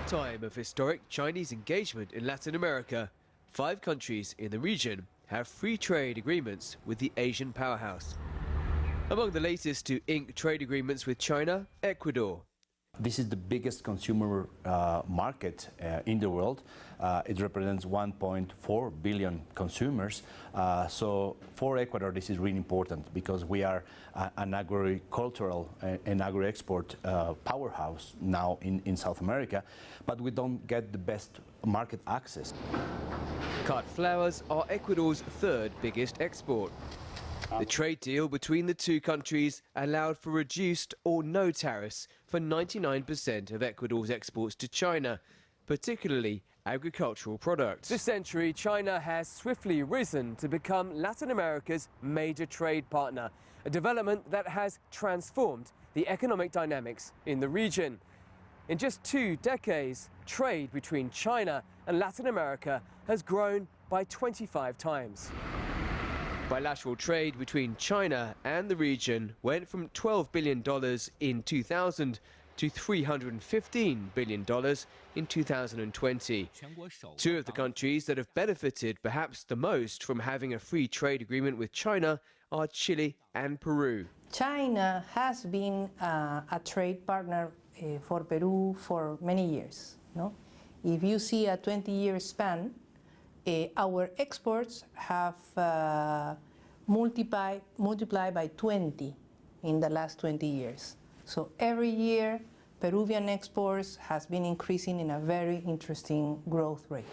a time of historic Chinese engagement in Latin America, 5 countries in the region have free trade agreements with the Asian powerhouse. Among the latest to ink trade agreements with China, Ecuador. This is the biggest consumer market in the world. It represents 1.4 billion consumers. So for Ecuador, this is really important because we are an agricultural and agri-export powerhouse now in South America, but we don't get the best market access. Cut flowers are Ecuador's 3rd biggest export. The trade deal between the 2 countries allowed for reduced or no tariffs for 99% of Ecuador's exports to China, particularly agricultural products. This century, China has swiftly risen to become Latin America's major trade partner, a development that has transformed the economic dynamics in the region. In just 2 decades, trade between China and Latin America has grown by 25 times. Bilateral trade between China and the region went from $12 billion in 2000 to $315 billion in 2020. 2 of the countries that have benefited perhaps the most from having a free trade agreement with China are Chile and Peru. China has been a trade partner for Peru for many years. No? If you see a 20-year span, our exports have multiplied by 20 in the last 20 years. So every year, Peruvian exports has been increasing in a very interesting growth rate.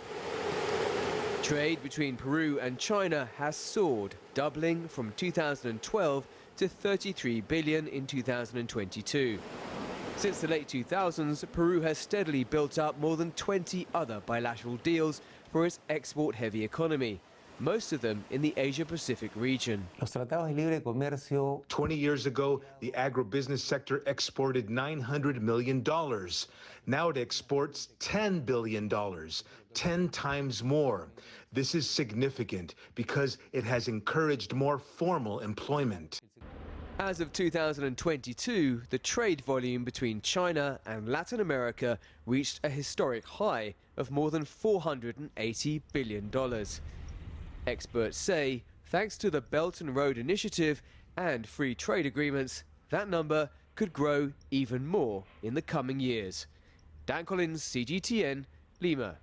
Trade between Peru and China has soared, doubling from 2012 to $33 billion in 2022. Since the late 2000s, Peru has steadily built up more than 20 other bilateral deals for its export-heavy economy, most of them in the Asia-Pacific region. 20 years ago, the agribusiness sector exported $900 million. Now it exports $10 billion, 10 times more. This is significant because it has encouraged more formal employment. As of 2022, the trade volume between China and Latin America reached a historic high of more than $480 billion. Experts say, thanks to the Belt and Road Initiative and free trade agreements, that number could grow even more in the coming years. Dan Collyns, CGTN, Lima.